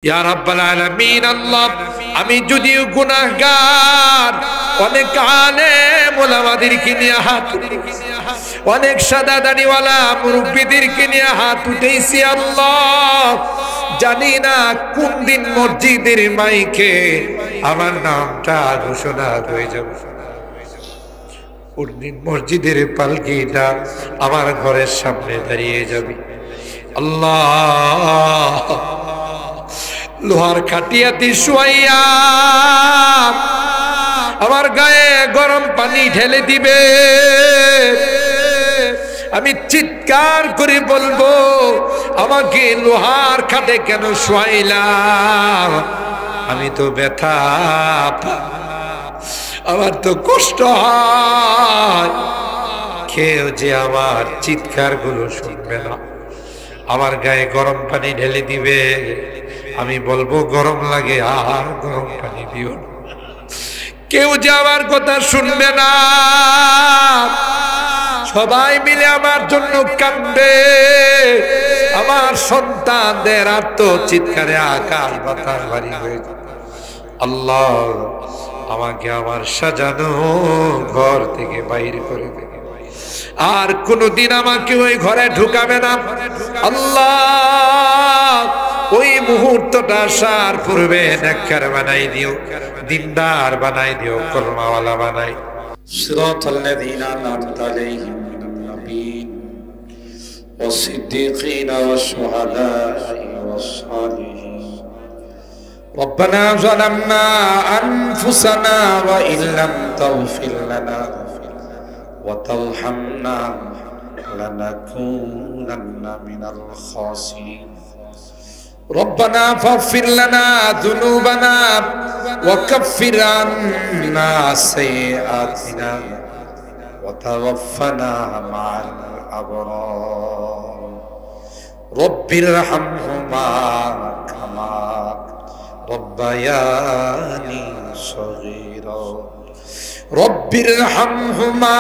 ইয়া রাব্বাল আলামিন আল্লাহ, আমি যদিও গুনাহগার, অনেক আলেম ওলামাদেরকে নিয়ে হাত, অনেক সাদা দাড়িওয়ালা মুরব্বিদেরকে নিয়ে হাত উঠেছি আল্লাহ, জানি না কোন দিন মসজিদের মাইকে আমার নামটা ঘোষণা হয়ে যাবে, কোন দিন মসজিদের পালকিটা আমার ঘরের সামনে দাঁড়িয়ে যাবে। আল্লাহ, লোহার খাটিয়াতে শুয়াইয়া আমার গায়ে গরম পানি ঢেলে দিবে, আমি চিৎকার করে বলবো, আমাকে লোহার খাটে কেন শুয়াইলাম? আমি তো ব্যথা, আমার তো কষ্ট হয়, কেউ যে আমার চিৎকার গুলো শুনবে না, আমার গায়ে গরম পানি ঢেলে দিবে, আমি বলবো গরম লাগে আর গরম পানি দিও না, কেউ যে আমার কথা শুনবে না, সবাই মিলে আমার জন্য কাঁদবে, আমার সন্তানদের আত্ম চিৎকারে আকাশ বাতাস ভারী হয়ে যাবে। আল্লাহ, আমাকে আমার সাজানো ঘর থেকে বাইরে করে দেবে, আর কোনদিন আমাকে ওই ঘরে ঢুকাবে না। আল্লাহ, ওই মুহূর্তটা আসার পূর্বে নেককার বানাই দিও, দিনদার বানাই দিও, কলমাওয়ালা বানাই। সিরাতাল্লাযীনা আন'আমতা আলাইহিম মিনান নাবিয়্যিন ওয়াস-সিদ্দীকিনা ওয়াশ-শুহাদা'i ওয়াস-সালিহিন। রব্বানা যালামনা আনফুসানা ওয়া ইল্লাম তাগফির লানা ওয়া তারহামনা লানাকুনান্না মিনাল খাসিরিন। ربنا فاغفر لنا ذنوبنا وكفر عنا سيئاتنا وتوفنا مع الأبرار رب ارحمهما كما ربياني صغيرا رب ارحمهما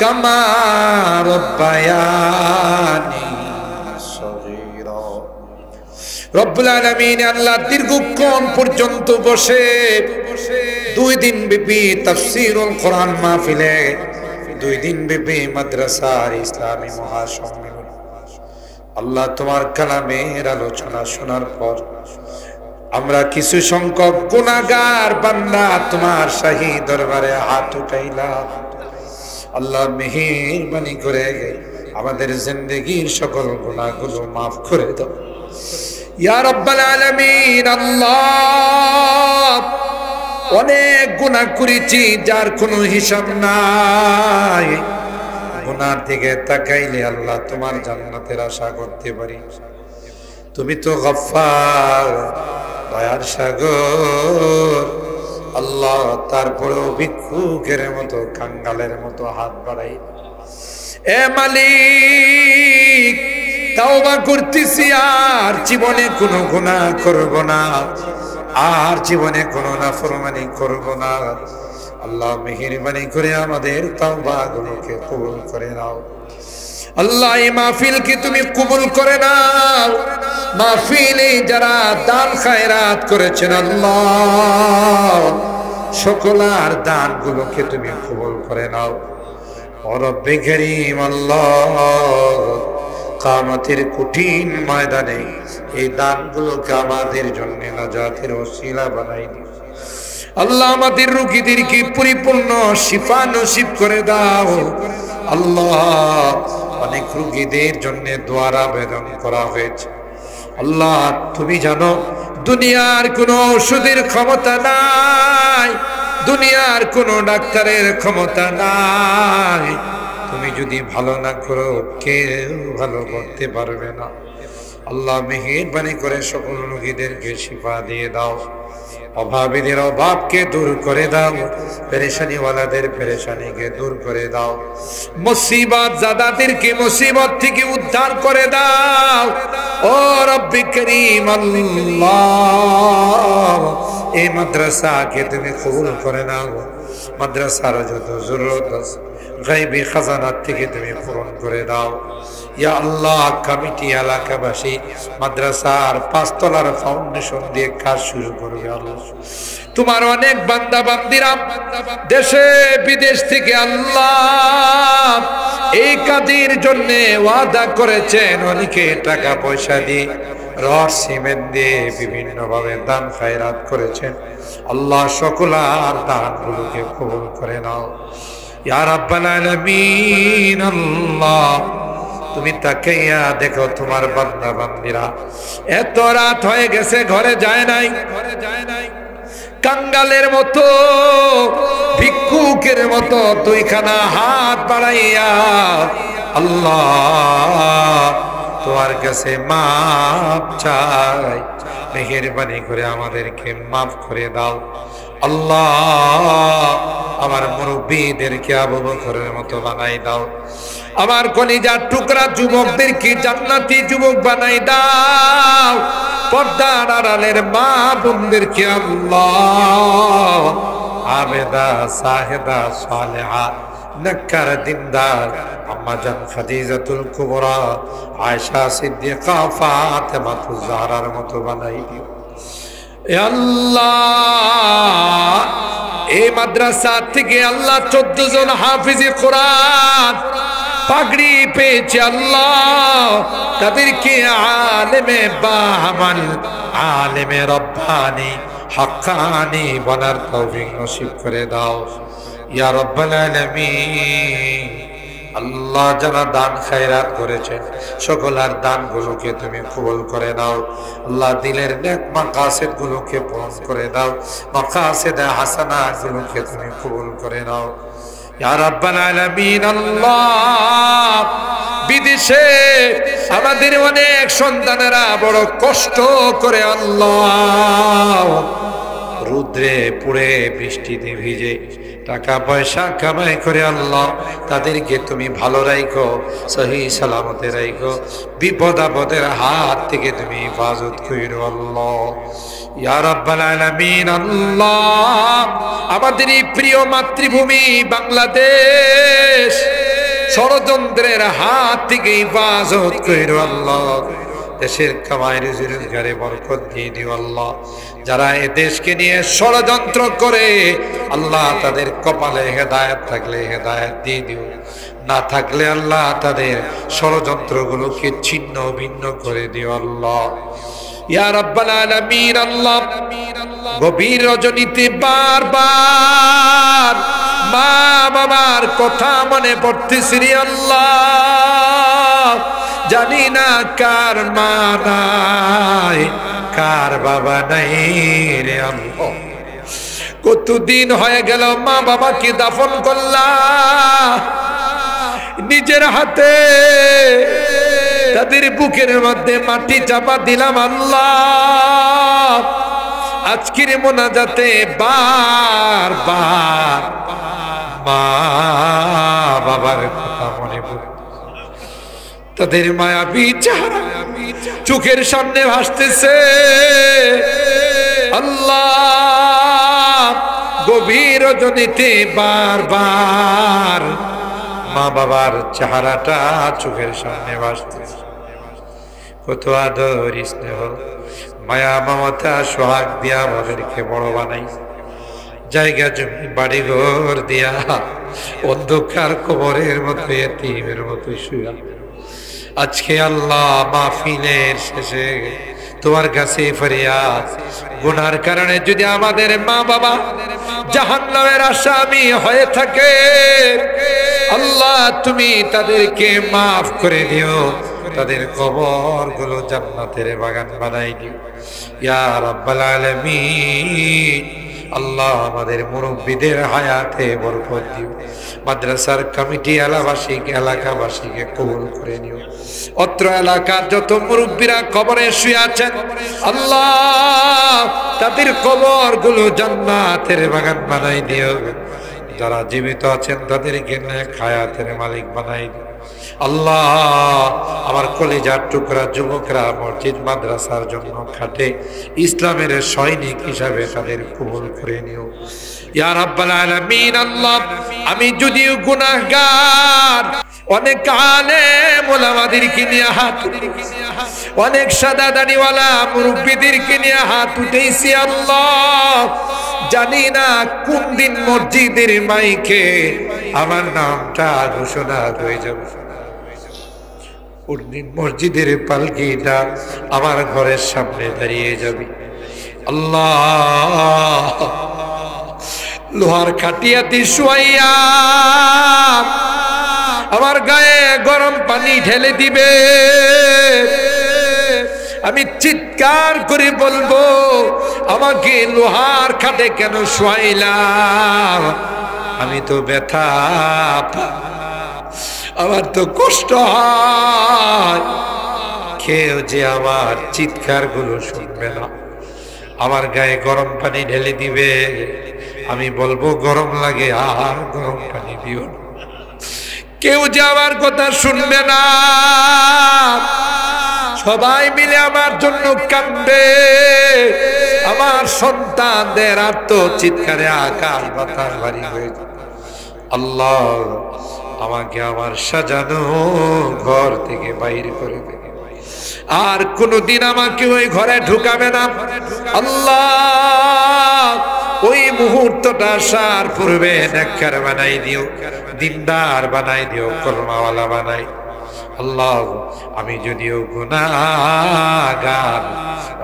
كما ربياني। রব্বুল আলামিন আল্লাহ দীর্ঘক্ষণ পর্যন্ত বসে 2 দিন ব্যাপী তাফসীরুল কোরআন মাহফিলে, 2 দিন ব্যাপী মাদ্রাসার ইসলামী মহাসম্মেলন, আল্লাহ তোমার কালামের আলোচনা শোনার পর আমরা কিছু সংখ্যক গুনাহগার বান্দা তোমার শাহী দরবারে হাত উঠাইলাম। আল্লাহ মেহেরবানি করে আমাদের জিন্দেগীর সকল গুনাহগুলো মাফ করে দাও ইয়া রাব্বাল আলামিন। আল্লাহ, অনেক গুনাহ করেছি যার কোনো হিসাব নাই, গুনার দিকে তাকাইলে আল্লাহ তোমার জান্নাতের আশা করতে পারি। তুমি তো গফফার, দয়ার সাগর। আল্লাহ, তারপরেও ভিক্ষুকের মতো, কাঙ্গালের মতো হাত বাড়াই, এ মালিক তাওবা করতেছি, আর জীবনে কোনো গুনাহ করব না, আর জীবনে কোনো নাফরমানি করব না। আল্লাহ, মেহেরবানি করে আমাদের তাওবাগুলোকে কবুল করে নাও। আল্লাহ, এই মাহফিলকে তুমি কবুল করে নাও। মাহফিলে যারা দান খায়রাত করেছেন আল্লাহ, সকলার দানগুলোকে তুমি কবুল করে নাও। ও রব্বে কারীম, আল্লাহ, কিয়ামতের কঠিন ময়দানে এই দানগুলোকে আমাদের জন্য নাজাতের ওসিলা বানাই দিও। আল্লাহ, আমাদের রোগীদেরকে পরিপূর্ণ শিফা নসিব করে দাও। আল্লাহ, অনেক রোগীদের জন্য দোয়ার আবেদন করা হয়েছে। আল্লাহ, তুমি জানো দুনিয়ার কোনো ওষুধের ক্ষমতা নাই, দুনিয়ার কোনো ডাক্তারের ক্ষমতা নাই। তুমি যদি ভালো না করো, কেউ ভালো করতে পারবে না। আল্লাহ, মেহেরবানি করে সকল রোগীদেরকে শিফা দিয়ে দাও, অভাবীদের অভাবকে দূর করে দাও, পেরেশানিওয়ালাদের পেরেশানিকে দূর করে দাও, মুসিবত জাদাদেরকে মুসিবত থেকে উদ্ধার করে দাও। ও রব্বে কারীম, আল্লাহ, এই মাদ্রাসাকে তুমি কবুল করে নাও। মাদ্রাসার যত জরুরত আছে, গায়বী খাজানার থেকে তুমি পূরণ করে দাও। ইয়া আল্লাহ, কমিটি এলাকাবাসী মাদ্রাসার 5 তলার ফাউন্ডেশন দিয়ে কাজ শুরু করবে আল্লাহ। তোমার অনেক বান্দা বান্দিরা দেশে বিদেশ থেকে আল্লাহ এই কাজের জন্য ওয়াদা করেছেন, অনেকে টাকা পয়সা দিয়ে, রড সিমেন্ট দিয়ে বিভিন্ন ভাবে দান খায়রাত করেছেন। আল্লাহ সকলার দানগুলোকে কবুল করে নাও ইয়া রাব্বাল আলামিন। আল্লাহ তুমি তাকাইয়া দেখো তোমার বান্দা বান্দিরা, এত রাত হয়ে গেছে ঘরে যায় নাই, কাঙ্গালের মতো ভিক্ষুকের মতো দুইখানা হাত বাড়াইয়া আল্লাহ তোমার কাছে মাপ চাই, মেহেরবানি করে আমাদেরকে মাফ করে দাও আল্লাহ। আমার মুরব্বীদেরকে আবু বকরের মতো বানাই দাও, আমার কলিজার টুকরা যুবকদেরকে জান্নাতি যুবক বানাই দাও, পর্দার আড়ালের মা বোনদেরকে আল্লাহ আবেদা সাহেদা সালেহা নেককার দিনদার আম্মা জান খাদিজাতুল কুবরা, আয়েশা সিদ্দিকা, ফাতেমাতুজ জাহরার মতো বানাই দিও এ আল্লাহ। এই মাদ্রাসা থেকে আল্লাহ 14 জন হাফিজে কোরআন পাগড়ি পেয়েছে আল্লাহ, তাদেরকে আলেমে বাহামাল, আলেমে রব্বানি, হাক্কানি বনার তৌফিক নসিব করে দাও ইয়া রাব্বাল আলামিন। আল্লাহ যারা দান খায়রাত করেছেন সকলের দানগুলোকে তুমি কবুল করে নাও আল্লাহ। দিলের নেক মাকাসিদ গুলোকে পূরণ করে দাও, মাকাসিদে হাসানা গুলোকে তুমি কবুল করে নাও ইয়া রাব্বাল আলামিন। আল্লাহ বিদেশে আমাদের অনেক সন্তানেরা বড় কষ্ট করে আল্লাহ রুদ্রে পুড়ে বৃষ্টিতে ভিজে টাকা পয়সা কামাই করে আল্লাহ তাদেরকে তুমি ভালো রাখো, সহি সালামতে রাখো, বিপদ আপদের হাত থেকে তুমি হেফাজত করো আল্লাহ ইয়া রাব্বাল আলামিন। আল্লাহ আমাদের এই প্রিয় মাতৃভূমি বাংলাদেশ ষড়যন্ত্রের হাত থেকে হেফাজত করো আল্লাহ, দেশের কামাই রুজি রোজগারে বরকত দিয়ে দিও আল্লাহ। যারা এ দেশকে নিয়ে ষড়যন্ত্র করে আল্লাহ তাদের কপালে হেদায়েত থাকলে হেদায়েত দিয়ে দিও, না থাকলে আল্লাহ তাদের ষড়যন্ত্রগুলোকে ছিন্ন ভিন্ন করে দিও আল্লাহ ইয়া রাব্বাল আলামিন। আল্লাহ গভীর রজনীতে বারবার মা বাবার কথা মনে পড়তেছি রে আল্লাহ, জানি না কার মা নাই কার বাবা নাই রে আল্লাহ। কতদিন হয়ে গেল মা বাবাকে দাফন করলাম নিজের হাতে, তাদের বুকের মধ্যে মাটি চাপা দিলাম আল্লাহ। আজকের মোনাজাতে বারবার মা বাবার কথা মনে পড়ে, তাদের মায়াবী চেহারা চোখের সামনে ভাসতেছে আল্লাহ। গভীর রজনীতে বারবার মা বাবার চেহারাটা চোখের সামনে ভাসতেছে। কত আদর স্নেহ মায়া মমতা সোহাগ দিয়া আমাদেরকে বড় বানাই, জায়গা জমি বাড়িঘর দিয়া অন্ধকার কবরের মতো এতিমের মতো শুয়া আজকে আল্লাহ মাহফিলের শেষে তোমার কাছে ফরিয়াদ, গুনার কারণে যদি আমাদের মা বাবা জাহান্নামের আসামি হয়ে থাকে আল্লাহ তুমি তাদেরকে মাফ করে দিও, তাদের কবরগুলো জান্নাতের বাগান বানাই দিও ইয়া রাব্বাল আলামিন। আল্লাহ আমাদের মুরব্বীদের হায়াতে বরকত দিও, মাদ্রাসার কমিটি এলাকাবাসীকে কবুল করে নিও। অত্র এলাকার যত মুরব্বীরা কবরে শুয়ে আছেন আল্লাহ তাদের কবরগুলো জান্নাতের বাগান বানাই দিও, যারা জীবিত আছেন তাদেরকে নেক হায়াতের মালিক বানাই দিও। আল্লাহ আমার কলিজার টুকরা যুবকরা মসজিদ মাদ্রাসার জন্য খাটে, ইসলামের সৈনিক হিসাবে তাদের কবুল করে নিও ইয়া রাব্বাল আলামিন। আল্লাহ আমি যদিও গুনাহগার, অনেক আলেম ওলামাদেরকে নিয়ে হাত, অনেক সাদা দাড়িওয়ালা মুরব্বিদেরকে নিয়ে হাত উঠেছি আল্লাহ, জানি না কোন দিন মসজিদের মাইকে আমার নামটা ঘোষণা হয়ে যাবে, কোন দিন মসজিদের পালকিটা আমার ঘরের সামনে দাঁড়িয়ে যাবে। আল্লাহ লোহার খাটিয়াতে শুয়াইয়া আমার গায়ে গরম পানি ঢেলে দিবে, আমি চিৎকার করে বলবো আমাকে লোহার খাটে কেন শোয়াইলাম, আমি তো ব্যথা, আমার তো কষ্ট হয়। কেউ যে আমার চিৎকার গুলো শুনবে না, আমার গায়ে গরম পানি ঢেলে দিবে, আমি বলবো গরম লাগে আর গরম পানি দিও না। কেউ যে আমার কথা শুনবে না, সবাই মিলে আমার জন্য কাঁদবে, আমার সন্তানদের আত্মচিৎকারে আকাশ বাতাস ভারী হয়ে যাবে। আল্লাহ আমাকে আমার সাজানো ঘর থেকে বাইর করে দেবে, আর কোনদিন আমাকে ওই ঘরে ঢুকাবে না। আল্লাহ ওই মুহূর্তটা আসার পূর্বে নেককার বানাই দিও, দিনদার বানাই দিও, কলমাওয়ালা বানাই। আল্লাহ আমি যদিও গুনাহগার,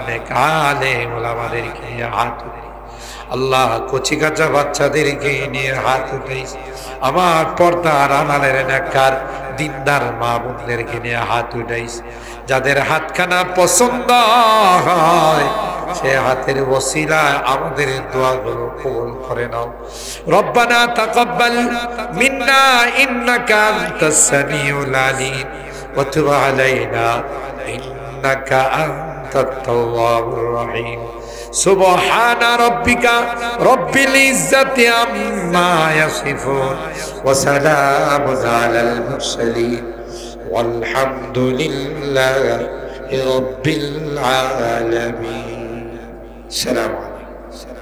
অনেক আলেম ওলামাদেরকে নিয়ে হাত উঠাই, আল্লাহ কচি কাঁচা বাচ্চাদেরকে নিয়ে হাত উঠাইছি, আমার পর্দার আড়ালের নেককার দিনদার মা বোনদেরকে নিয়ে হাত উঠাইছি, যাদের হাতখানা পছন্দ হয় সে হাতের ওসিলায় আমাদের দোয়াগুলো কবুল করে নাও। রব্বানা তাকাব্বাল মিন্না ইন্নাকা আনতাস সামিউল আলিম ওয়া তুব আলাইনা ইন্নাকা আনতাত তাওয়াবুর রহিম। সুবহানা রাব্বিকা রাব্বিল ইজ্জাতি আম্মা ইয়াসিফুন ওয়া সালামুন আলাল মুরসালিন walhamdulillahi rabbil alamin. Salam alaikum.